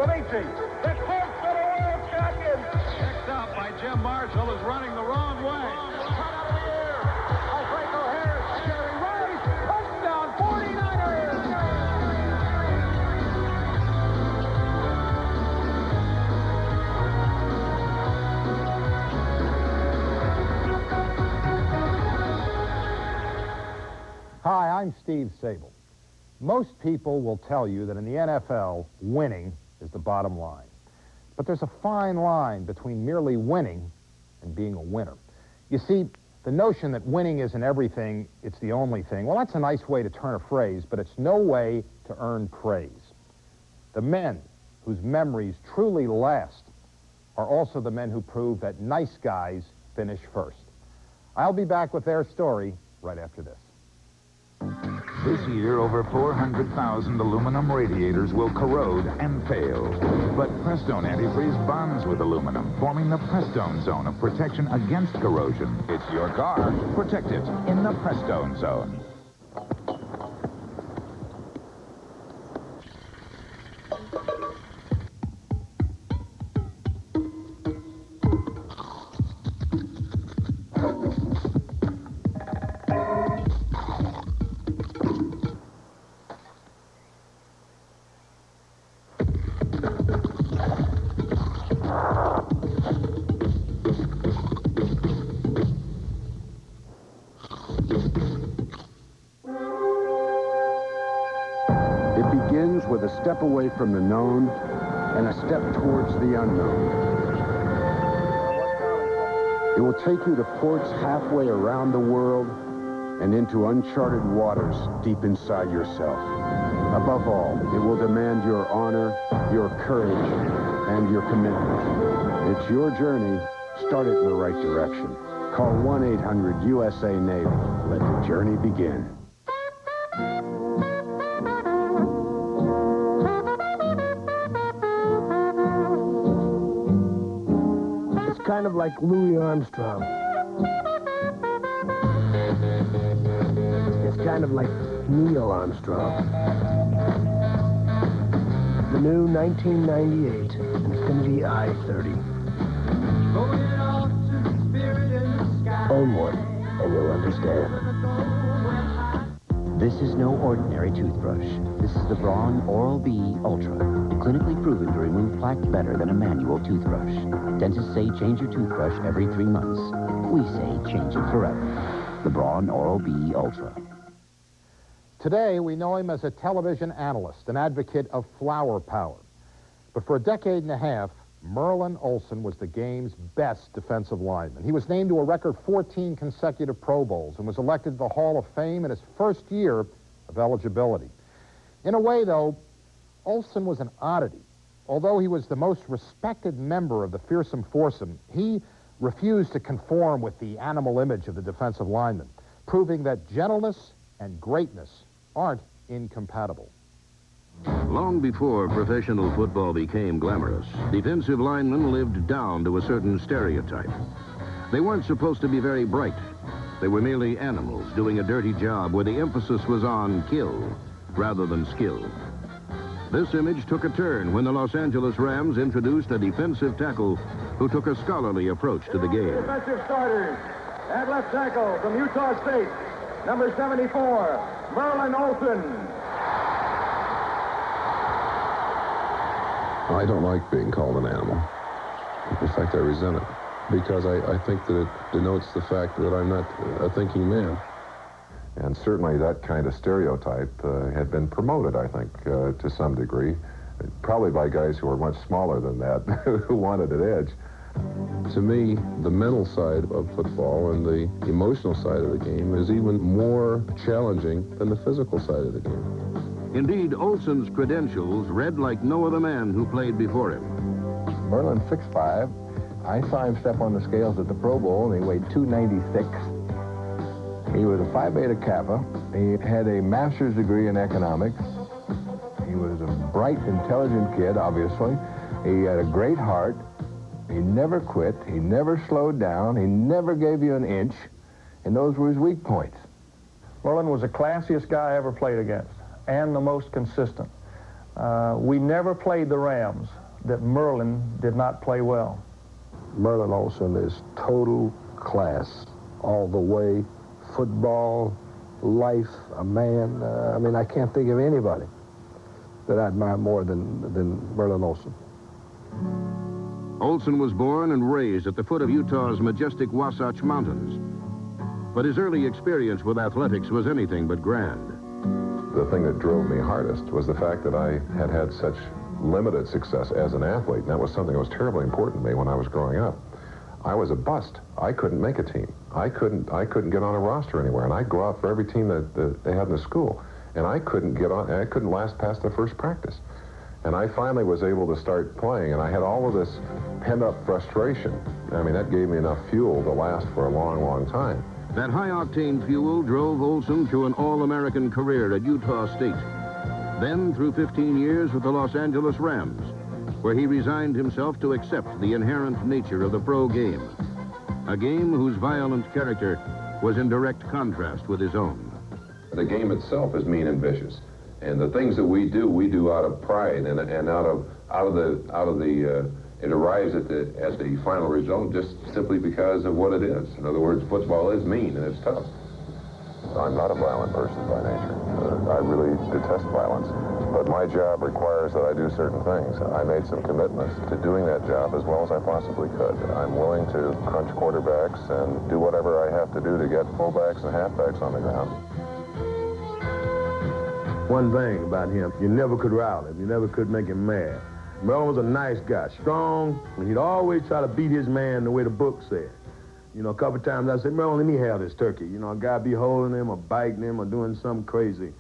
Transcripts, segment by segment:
Amici, the close to the world champion. Picked up by Jim Marshall, is running the wrong way. Cut out of the air. Alfredo Harris, Jerry Rice, touchdown, 49ers. Hi, I'm Steve Sabol. Most people will tell you that in the NFL, winning is the bottom line. But there's a fine line between merely winning and being a winner. You see, the notion that winning isn't everything, it's the only thing, well, that's a nice way to turn a phrase, but it's no way to earn praise. The men whose memories truly last are also the men who prove that nice guys finish first. I'll be back with their story right after this. This year, over 400,000 aluminum radiators will corrode and fail. But Prestone antifreeze bonds with aluminum, forming the Prestone zone of protection against corrosion. It's your car. Protect it in the Prestone zone. Begins with a step away from the known and a step towards the unknown. It will take you to ports halfway around the world and into uncharted waters deep inside yourself. Above all, it will demand your honor, your courage, and your commitment. It's your journey. Start it in the right direction. Call 1-800-USA-NAVY. Let the journey begin. Kind of like Louis Armstrong. It's kind of like Neil Armstrong. The new 1998, and it's going to be I-30. Own one, and you'll understand. This is no ordinary toothbrush. This is the Braun Oral-B Ultra. Clinically proven to remove plaque better than a manual toothbrush. Dentists say change your toothbrush every 3 months. We say change it forever. The Braun Oral-B Ultra. Today, we know him as a television analyst, an advocate of flower power. But for a decade and a half, Merlin Olsen was the game's best defensive lineman. He was named to a record 14 consecutive Pro Bowls and was elected to the Hall of Fame in his first year of eligibility. In a way, though, Olsen was an oddity. Although he was the most respected member of the fearsome foursome, he refused to conform with the animal image of the defensive lineman, proving that gentleness and greatness aren't incompatible. Long before professional football became glamorous, defensive linemen lived down to a certain stereotype. They weren't supposed to be very bright. They were merely animals doing a dirty job where the emphasis was on kill rather than skill. This image took a turn when the Los Angeles Rams introduced a defensive tackle who took a scholarly approach to the game. Defensive starters at left tackle from Utah State, number 74, Merlin Olsen. I don't like being called an animal. In fact, I resent it because I think that it denotes the fact that I'm not a thinking man. And certainly that kind of stereotype had been promoted, I think, to some degree, probably by guys who were much smaller than that, who wanted an edge. To me, the mental side of football and the emotional side of the game is even more challenging than the physical side of the game. Indeed, Olsen's credentials read like no other man who played before him. Merlin's 6'5". I saw him step on the scales at the Pro Bowl, and he weighed 296. He was a Phi Beta Kappa. He had a master's degree in economics. He was a bright, intelligent kid, obviously. He had a great heart. He never quit. He never slowed down. He never gave you an inch. And those were his weak points. Merlin was the classiest guy I ever played against, and the most consistent. We never played the Rams that Merlin did not play well. Merlin Olsen is total class all the way. Football, life, a man. I mean, I can't think of anybody that I admire more than Merlin Olsen. Olsen was born and raised at the foot of Utah's majestic Wasatch Mountains. But his early experience with athletics was anything but grand. The thing that drove me hardest was the fact that I had had such limited success as an athlete. And that was something that was terribly important to me when I was growing up. I was a bust. I couldn't make a team. I couldn't get on a roster anywhere. And I'd go out for every team that they had in the school. And I couldn't get on, I couldn't last past the first practice. And I finally was able to start playing, and I had all of this pent-up frustration. I mean, that gave me enough fuel to last for a long, long time. That high-octane fuel drove Olsen through an All-American career at Utah State. Then through 15 years with the Los Angeles Rams, where he resigned himself to accept the inherent nature of the pro game. A game whose violent character was in direct contrast with his own. The game itself is mean and vicious. And the things that we do out of pride and it arrives at the final result just simply because of what it is. In other words, football is mean and it's tough. I'm not a violent person by nature. I really detest violence. But my job requires that I do certain things. I made some commitments to doing that job as well as I possibly could. I'm willing to crunch quarterbacks and do whatever I have to do to get fullbacks and halfbacks on the ground. One thing about him, you never could rile him. You never could make him mad. Merlin was a nice guy, strong, and he'd always try to beat his man the way the book said. You know, a couple of times I said, Merlin, let me have this turkey. You know, a guy be holding him or biting him or doing some crazy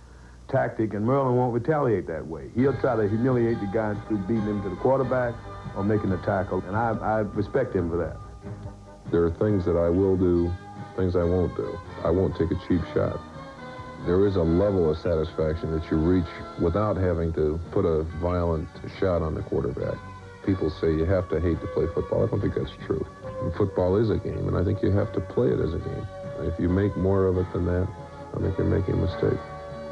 tactic, and Merlin won't retaliate that way. He'll try to humiliate the guy through beating him to the quarterback or making the tackle, and I respect him for that. There are things that I will do, things I won't do. I won't take a cheap shot. There is a level of satisfaction that you reach without having to put a violent shot on the quarterback. People say you have to hate to play football. I don't think that's true. Football is a game, and I think you have to play it as a game. If you make more of it than that, I think you're making a mistake.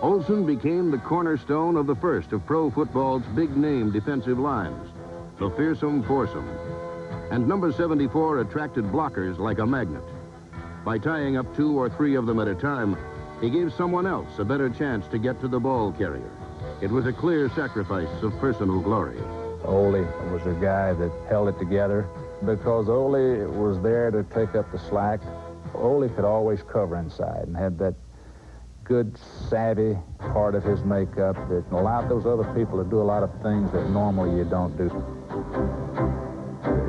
Olsen became the cornerstone of the first of pro football's big-name defensive lines, the fearsome foursome. And number 74 attracted blockers like a magnet. By tying up 2 or 3 of them at a time, he gave someone else a better chance to get to the ball carrier. It was a clear sacrifice of personal glory. Ole was a guy that held it together because Ole was there to take up the slack. Ole could always cover inside and had that good, savvy part of his makeup that allowed those other people to do a lot of things that normally you don't do.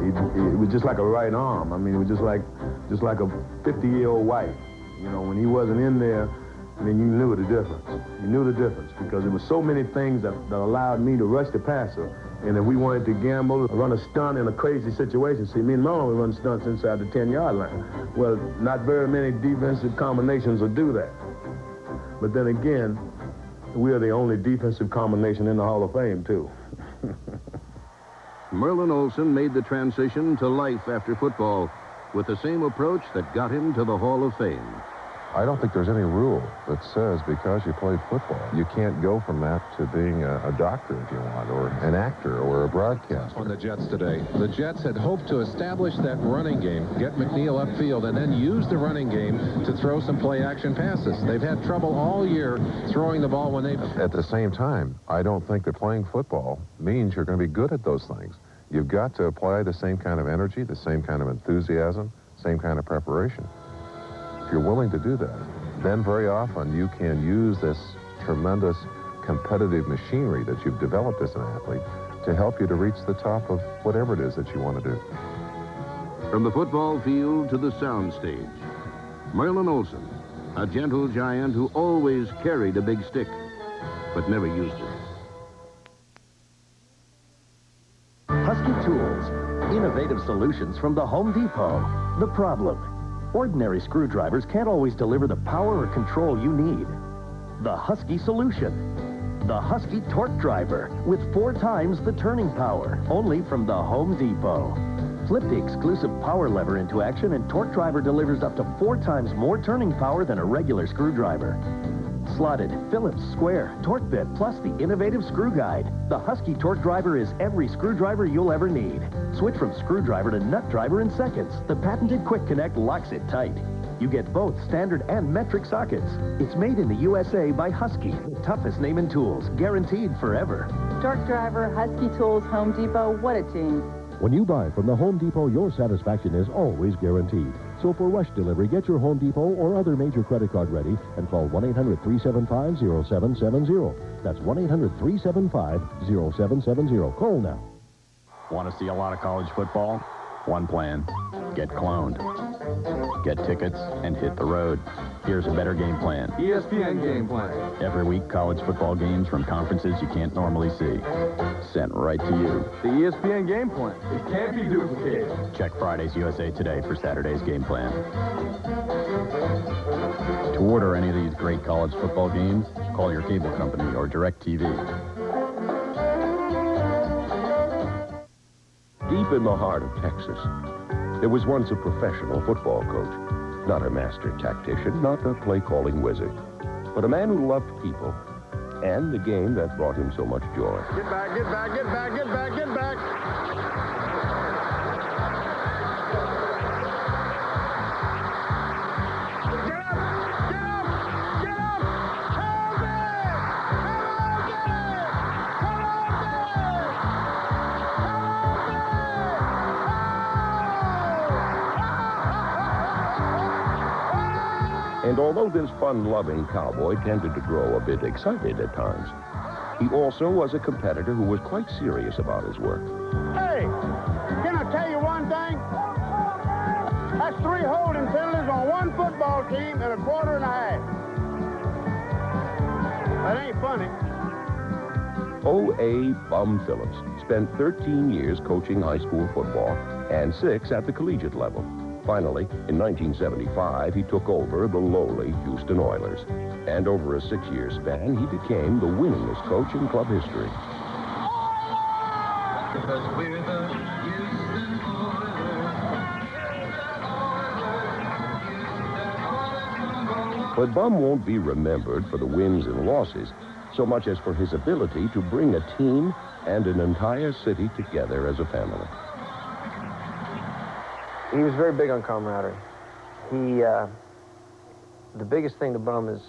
It was just like a right arm. I mean, it was just like a 50-year-old wife. You know, when he wasn't in there, I mean, you knew the difference. You knew the difference because there were so many things that allowed me to rush the passer. And if we wanted to gamble, run a stunt in a crazy situation, see, me and Merlin would run stunts inside the 10-yard line. Well, not very many defensive combinations will do that. But then again, we are the only defensive combination in the Hall of Fame, too. Merlin Olsen made the transition to life after football with the same approach that got him to the Hall of Fame. I don't think there's any rule that says because you played football, you can't go from that to being a doctor if you want, or an actor, or a broadcaster. On the Jets today, the Jets had hoped to establish that running game, get McNeil upfield, and then use the running game to throw some play-action passes. They've had trouble all year throwing the ball when they... At the same time, I don't think that playing football means you're going to be good at those things. You've got to apply the same kind of energy, the same kind of enthusiasm, same kind of preparation. If you're willing to do that, then very often you can use this tremendous competitive machinery that you've developed as an athlete to help you to reach the top of whatever it is that you want to do. From the football field to the soundstage, Merlin Olsen, a gentle giant who always carried a big stick, but never used it. Husky Tools, innovative solutions from the Home Depot. The problem: ordinary screwdrivers can't always deliver the power or control you need. The Husky solution. The Husky Torque Driver with 4 times the turning power, only from the Home Depot. Flip the exclusive power lever into action and Torque Driver delivers up to 4 times more turning power than a regular screwdriver. slotted, Phillips square, torque bit, plus the innovative screw guide. The Husky torque driver is every screwdriver you'll ever need. Switch from screwdriver to nut driver in seconds. The patented Quick Connect locks it tight. You get both standard and metric sockets. It's made in the USA by Husky, the toughest name in tools, guaranteed forever. Torque driver, Husky Tools, Home Depot, what a team. When you buy from the Home Depot, your satisfaction is always guaranteed. So for rush delivery, get your Home Depot or other major credit card ready and call 1-800-375-0770. That's 1-800-375-0770. Call now. Want to see a lot of college football? One plan. Get cloned. Get tickets and hit the road. Here's a better game plan. ESPN game plan. Every week, college football games from conferences you can't normally see. Sent right to you. The ESPN game plan. It can't be duplicated. Check Friday's USA Today for Saturday's game plan. To order any of these great college football games, call your cable company or DirecTV. Deep in the heart of Texas, there was once a professional football coach. Not a master tactician, not a play-calling wizard, but a man who loved people and the game that brought him so much joy. Get back, get back, get back, get back, get back. And although this fun-loving cowboy tended to grow a bit excited at times, he also was a competitor who was quite serious about his work. Hey, can I tell you one thing? That's 3 holding penalties on one football team in a quarter and a half. That ain't funny. O.A. Bum Phillips spent 13 years coaching high school football and 6 at the collegiate level. Finally, in 1975, he took over the lowly Houston Oilers. And over a 6-year span, he became the winningest coach in club history. Because we're the Houston Oilers. But Bum won't be remembered for the wins and losses so much as for his ability to bring a team and an entire city together as a family. He was very big on camaraderie. The biggest thing to Bum is,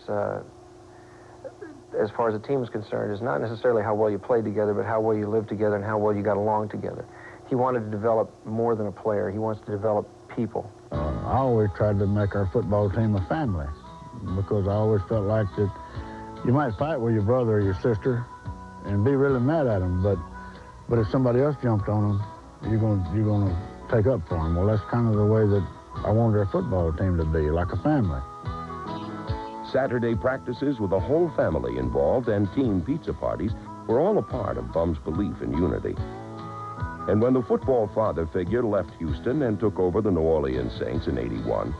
as far as the team is concerned, is not necessarily how well you played together, but how well you lived together and how well you got along together. He wanted to develop more than a player. He wants to develop people. I always tried to make our football team a family because I always felt like that you might fight with your brother or your sister and be really mad at them, but if somebody else jumped on them, you're gonna take up for them. Well, that's kind of the way that I wanted our football team to be, like a family. Saturday practices with the whole family involved and team pizza parties were all a part of Bum's belief in unity. And when the football father figure left Houston and took over the New Orleans Saints in '81,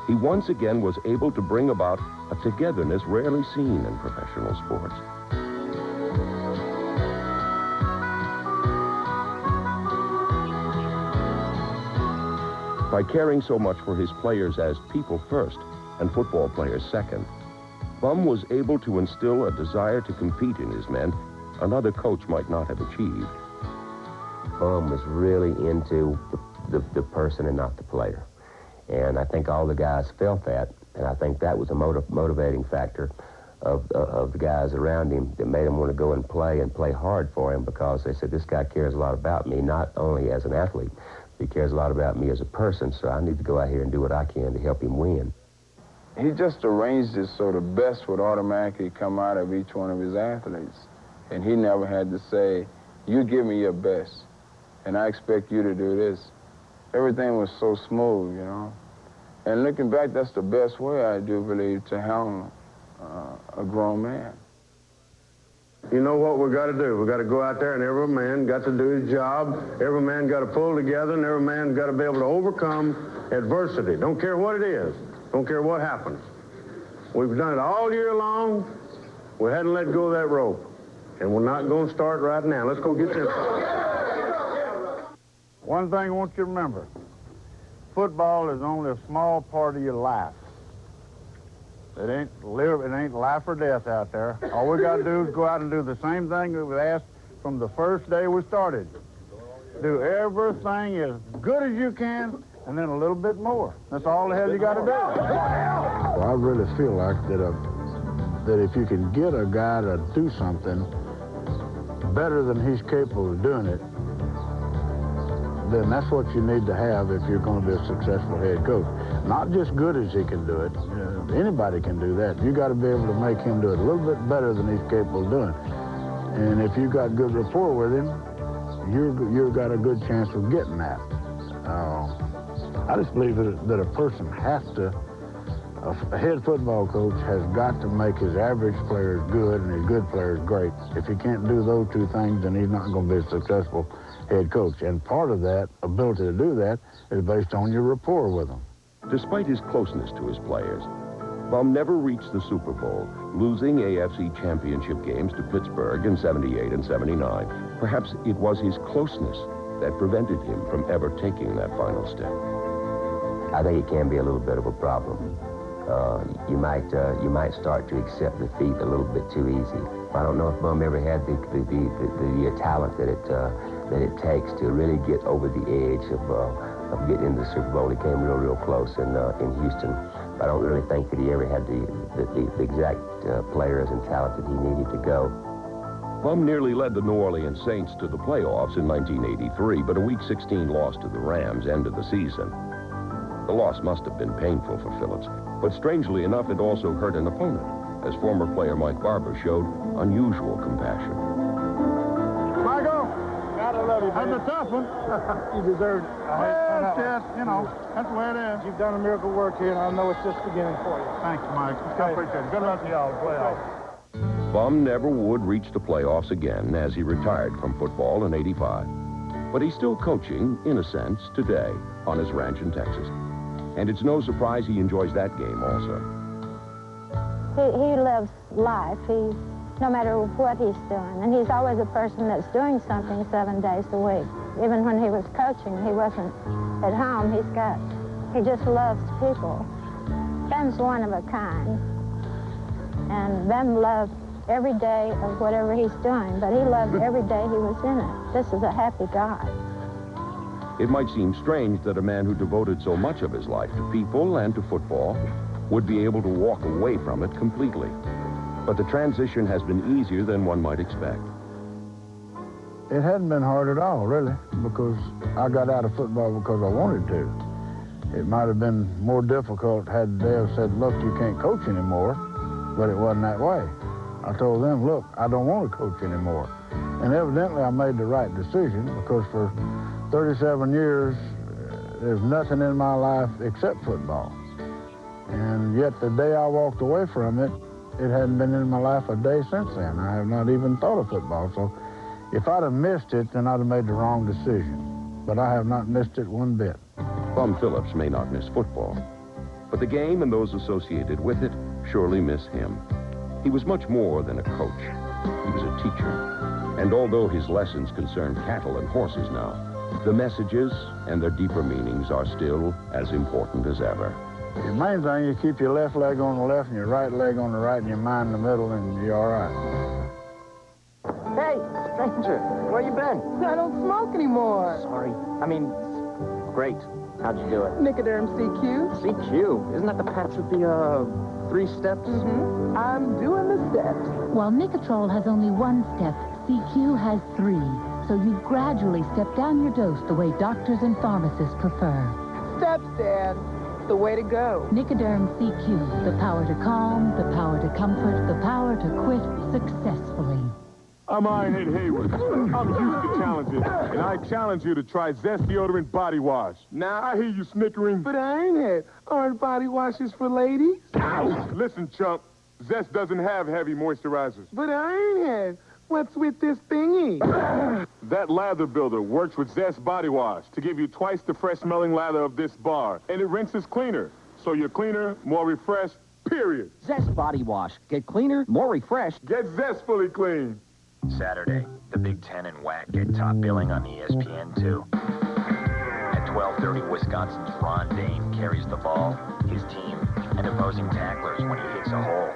he once again was able to bring about a togetherness rarely seen in professional sports. By caring so much for his players as people first and football players second, Bum was able to instill a desire to compete in his men another coach might not have achieved. Bum was really into the person and not the player. And I think all the guys felt that, and I think that was a motivating factor of the guys around him that made him want to go and play hard for him, because they said, this guy cares a lot about me, not only as an athlete, he cares a lot about me as a person, so I need to go out here and do what I can to help him win. He just arranged it so the best would automatically come out of each one of his athletes. And he never had to say, you give me your best, and I expect you to do this. Everything was so smooth, you know. And looking back, that's the best way, I do believe, to handle a grown man. You know what we got to do? We got to go out there, and every man got to do his job. Every man got to pull together, and every man got to be able to overcome adversity. Don't care what it is. Don't care what happens. We've done it all year long. We hadn't let go of that rope, and we're not going to start right now. Let's go get this. One thing I want you to remember: football is only a small part of your life. It ain't life or death out there. All we got to do is go out and do the same thing that we asked from the first day we started. Do everything as good as you can, and then a little bit more. That's all the hell you got to do. Well, I really feel like that if you can get a guy to do something better than he's capable of doing it, then that's what you need to have if you're going to be a successful head coach. Not just good as he can do it. Anybody can do that. You got to be able to make him do it a little bit better than he's capable of doing. And if you got good rapport with him, you've got a good chance of getting that. I just believe that a person has to, a head football coach has got to make his average players good and his good players great. If he can't do those two things, then he's not going to be a successful head coach. And part of that ability to do that is based on your rapport with them. Despite his closeness to his players, Bum never reached the Super Bowl, losing AFC championship games to Pittsburgh in '78 and '79. Perhaps it was his closeness that prevented him from ever taking that final step. I think it can be a little bit of a problem. You might start to accept defeat a little bit too easy. I don't know if Bum ever had the talent that it takes to really get over the edge of getting into the Super Bowl. He came real close in Houston. But I don't really think that he ever had the exact players and talent that he needed to go. Bum nearly led the New Orleans Saints to the playoffs in 1983, but a Week 16 loss to the Rams ended the season. The loss must have been painful for Phillips, but strangely enough, it also hurt an opponent, as former player Mike Barber showed unusual compassion. Michael, Gotta love you, man. that's a tough one. You deserve it. Well, Chet, you know, that's the way it is. You've done a miracle work here, and I know it's just beginning for you. Thanks, Mike. I appreciate it. Good luck to y'all. Playoffs. Bum never would reach the playoffs again as he retired from football in '85. But he's still coaching, in a sense, today on his ranch in Texas. And it's no surprise he enjoys that game also. He lives life. No matter what he's doing. And he's always a person that's doing something 7 days a week. Even when he was coaching, he wasn't at home. He just loves people. Ben's one of a kind. And Ben loved every day of whatever he's doing, but he loved every day he was in it. This is a happy guy. It might seem strange that a man who devoted so much of his life to people and to football would be able to walk away from it completely. But the transition has been easier than one might expect. It hadn't been hard at all, really, because I got out of football because I wanted to. It might have been more difficult had they have said, look, you can't coach anymore, but it wasn't that way. I told them, look, I don't want to coach anymore. And evidently I made the right decision, because for 37 years, there's nothing in my life except football. And yet the day I walked away from it, it hadn't been in my life a day since then. I have not even thought of football. So if I'd have missed it, then I'd have made the wrong decision. But I have not missed it one bit. Bum Phillips may not miss football, but the game and those associated with it surely miss him. He was much more than a coach. He was a teacher. And although his lessons concern cattle and horses now, the messages and their deeper meanings are still as important as ever. The main thing, you keep your left leg on the left and your right leg on the right and your mind in the middle, and you're all right. Hey, stranger, where you been? I don't smoke anymore. Sorry. I mean, great. How'd you do it? Nicoderm CQ. CQ? Isn't that the patch with the, 3 steps? Mm-hmm. I'm doing the steps. While Nicotrol has only 1 step, CQ has 3. So you gradually step down your dose the way doctors and pharmacists prefer. Steps, Dad. The way to go. Nicoderm CQ, the power to calm, the power to comfort, the power to quit successfully. I'm Ironhead Hayward. I'm used to challenges, and I challenge you to try Zest Deodorant Body Wash. Now, I hear you snickering. But Ironhead, aren't body washes for ladies? Ow! Listen, chump, Zest doesn't have heavy moisturizers. But Ironhead, what's with this thingy? That lather builder works with Zest Body Wash to give you twice the fresh-smelling lather of this bar, and it rinses cleaner, so you're cleaner, more refreshed, period. Zest Body Wash. Get cleaner, more refreshed. Get zestfully clean. Saturday, the Big Ten and WAC get top billing on ESPN2. At 12:30 12:30, Wisconsin's Ron Dane carries the ball, his team, and opposing tacklers when he hits a hole.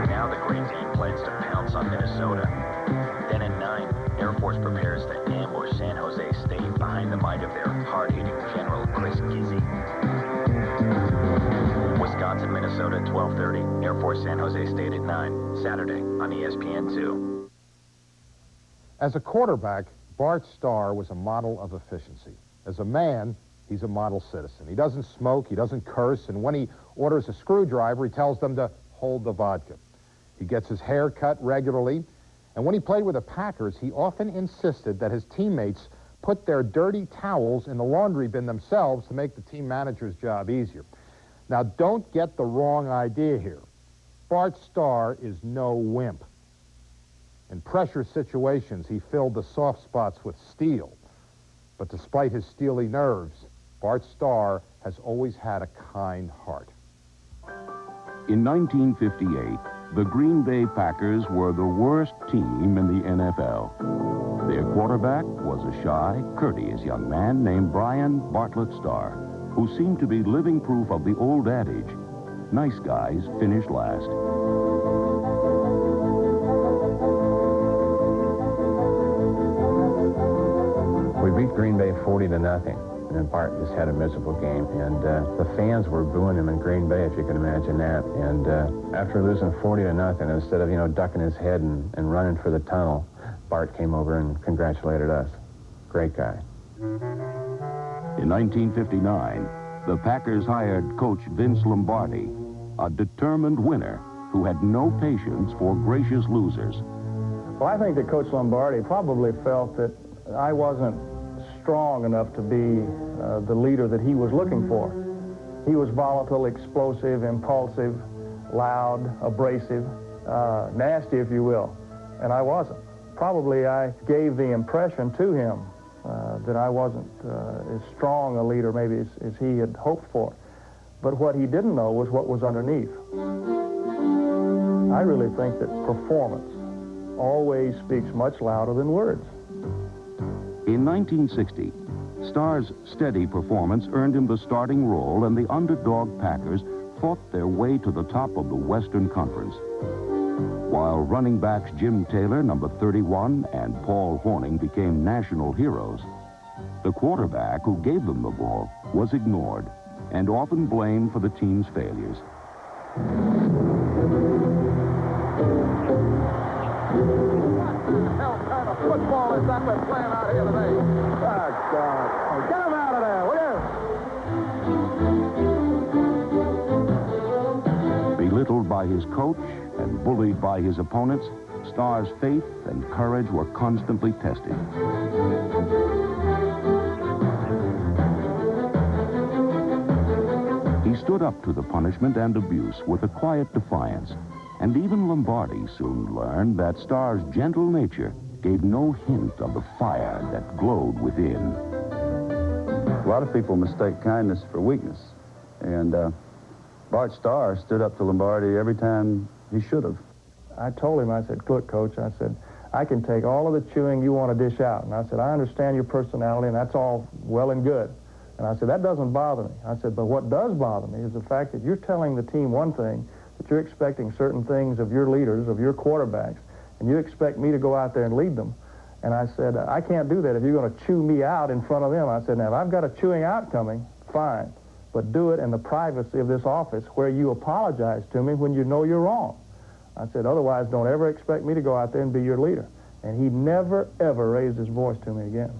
Now the Green Team plans to pounce on Minnesota. Then at 9, Air Force prepares to ambush San Jose State behind the might of their hard-hitting General Chris Gizzi. Wisconsin, Minnesota, 12:30. Air Force San Jose State at 9. Saturday on ESPN2. As a quarterback, Bart Starr was a model of efficiency. As a man, he's a model citizen. He doesn't smoke, he doesn't curse, and when he orders a screwdriver, he tells them to hold the vodka. He gets his hair cut regularly, and when he played with the Packers, he often insisted that his teammates put their dirty towels in the laundry bin themselves to make the team manager's job easier. Now, don't get the wrong idea here. Bart Starr is no wimp. In pressure situations, he filled the soft spots with steel. But despite his steely nerves, Bart Starr has always had a kind heart. In 1958, the Green Bay Packers were the worst team in the NFL. Their quarterback was a shy, courteous young man named Brian Bartlett Starr, who seemed to be living proof of the old adage, nice guys finish last. We beat Green Bay 40-0. And Bart just had a miserable game. And the fans were booing him in Green Bay, if you can imagine that. And after losing 40-0, instead of, ducking his head and running for the tunnel, Bart came over and congratulated us. Great guy. In 1959, the Packers hired coach Vince Lombardi, a determined winner who had no patience for gracious losers. Well, I think that Coach Lombardi probably felt that I wasn't strong enough to be the leader that he was looking for. He was volatile, explosive, impulsive, loud, abrasive, nasty, if you will, and I wasn't. Probably I gave the impression to him that I wasn't as strong a leader maybe as he had hoped for. But what he didn't know was what was underneath. I really think that performance always speaks much louder than words. In 1960, Starr's steady performance earned him the starting role, and the underdog Packers fought their way to the top of the Western Conference. While running backs Jim Taylor, number 31, and Paul Hornung became national heroes, the quarterback who gave them the ball was ignored and often blamed for the team's failures. Football is that we're playing out here today. Oh, God. Oh, get him out of there, will you? Belittled by his coach and bullied by his opponents, Starr's faith and courage were constantly tested. He stood up to the punishment and abuse with a quiet defiance, and even Lombardi soon learned that Starr's gentle nature gave no hint of the fire that glowed within. A lot of people mistake kindness for weakness, and Bart Starr stood up to Lombardi every time he should have. I told him, I said, look, Coach, I said, I can take all of the chewing you want to dish out. And I said, I understand your personality, and that's all well and good. And I said, that doesn't bother me. I said, but what does bother me is the fact that you're telling the team one thing, that you're expecting certain things of your leaders, of your quarterbacks, and you expect me to go out there and lead them. And I said, I can't do that if you're going to chew me out in front of them. I said, now, if I've got a chewing out coming, fine. But do it in the privacy of this office where you apologize to me when you know you're wrong. I said, otherwise, don't ever expect me to go out there and be your leader. And he never, ever raised his voice to me again.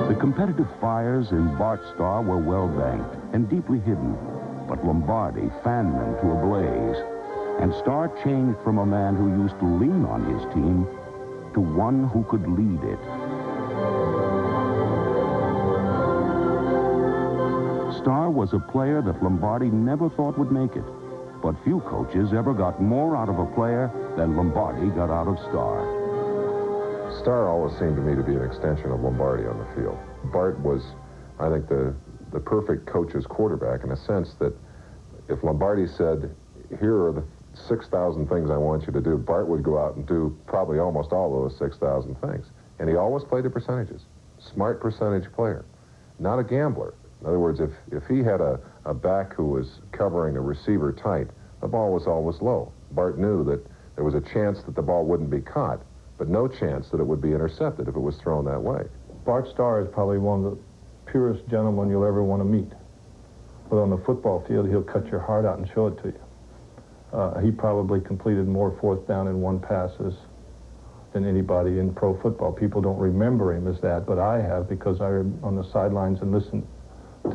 The competitive fires in Bart Starr were well banked and deeply hidden, but Lombardi fanned them to a blaze, and Starr changed from a man who used to lean on his team to one who could lead it. Starr was a player that Lombardi never thought would make it, but few coaches ever got more out of a player than Lombardi got out of Starr. Starr always seemed to me to be an extension of Lombardi on the field. Bart was, I think, the perfect coach's quarterback in a sense that if Lombardi said, here are the 6,000 things I want you to do, Bart would go out and do probably almost all of those 6,000 things. And he always played the percentages. Smart percentage player, not a gambler. In other words, if he had a back who was covering a receiver tight, the ball was always low. Bart knew that there was a chance that the ball wouldn't be caught, but no chance that it would be intercepted if it was thrown that way. Bart Starr is probably one of the purest gentlemen you'll ever want to meet. But on the football field, he'll cut your heart out and show it to you. He probably completed more fourth down and one passes than anybody in pro football. People don't remember him as that, but I have, because I was on the sidelines and listened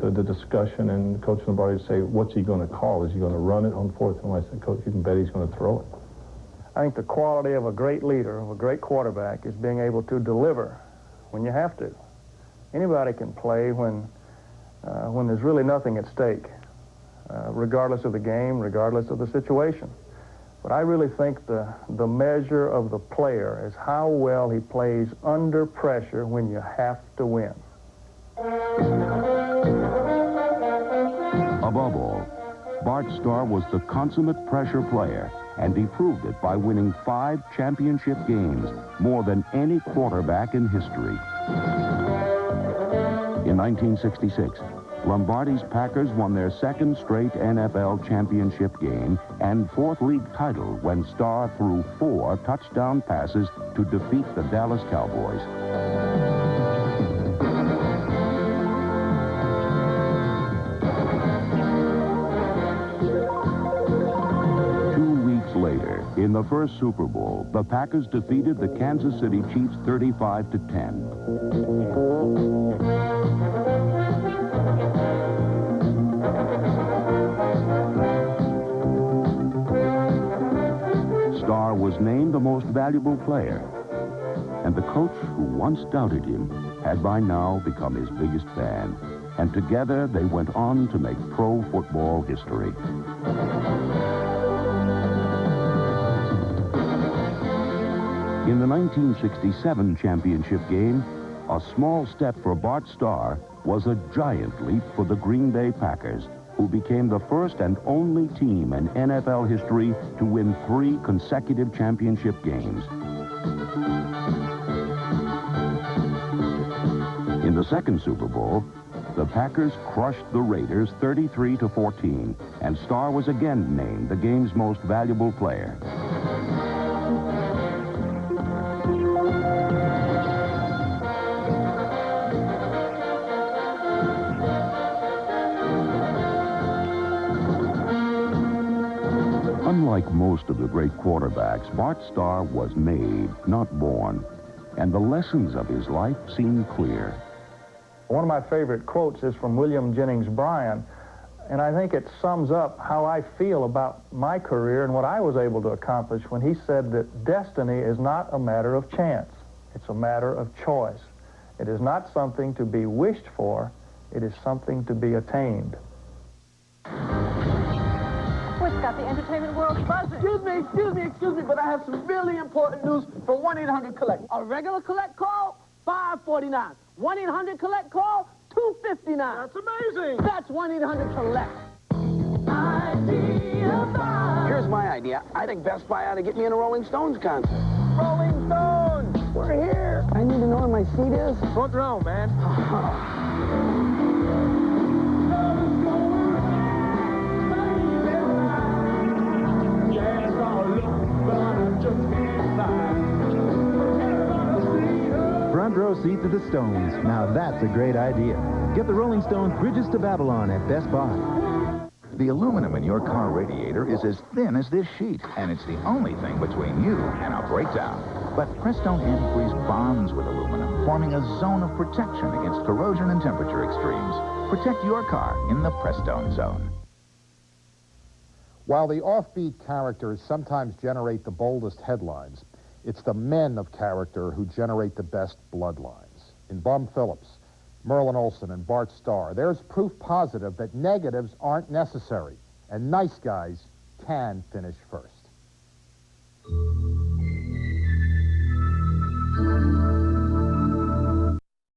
to the discussion, and Coach Lombardi would say, what's he going to call? Is he going to run it on fourth? And I said, Coach, you can bet he's going to throw it. I think the quality of a great leader, of a great quarterback, is being able to deliver when you have to. Anybody can play when there's really nothing at stake, regardless of the game, regardless of the situation. But I really think the measure of the player is how well he plays under pressure when you have to win. Above all, Bart Starr was the consummate pressure player, and he proved it by winning 5 championship games, more than any quarterback in history. In 1966, Lombardi's Packers won their 2nd straight NFL championship game and 4th league title when Starr threw 4 touchdown passes to defeat the Dallas Cowboys. Later, in the first Super Bowl, the Packers defeated the Kansas City Chiefs 35-10. Starr was named the most valuable player, and the coach who once doubted him had by now become his biggest fan, and together they went on to make pro football history. In the 1967 championship game, a small step for Bart Starr was a giant leap for the Green Bay Packers, who became the first and only team in NFL history to win 3 consecutive championship games. In the second Super Bowl, the Packers crushed the Raiders 33-14, and Starr was again named the game's most valuable player. Unlike most of the great quarterbacks, Bart Starr was made, not born, and the lessons of his life seem clear. One of my favorite quotes is from William Jennings Bryan, and I think it sums up how I feel about my career and what I was able to accomplish when he said that destiny is not a matter of chance. It's a matter of choice. It is not something to be wished for. It is something to be attained. What's got the entertainment world buzzing? Excuse me, but I have some really important news for 1-800-COLLECT. A regular collect call, $5.49. 1-800-COLLECT call, $2.59. That's amazing. That's 1-800-COLLECT. Here's my idea. I think Best Buy ought to get me in a Rolling Stones concert. Rolling Stones! We're here. I need to know where my seat is. Front row, man. Front row seat to the Stones. Now that's a great idea. Get the Rolling Stones Bridges to Babylon at Best Buy. The aluminum in your car radiator is as thin as this sheet, and it's the only thing between you and a breakdown. But Prestone antifreeze bonds with aluminum, forming a zone of protection against corrosion and temperature extremes. Protect your car in the Prestone zone. While the offbeat characters sometimes generate the boldest headlines, it's the men of character who generate the best bloodlines. In Bum Phillips, Merlin Olsen, and Bart Starr, there's proof positive that negatives aren't necessary, and nice guys can finish first.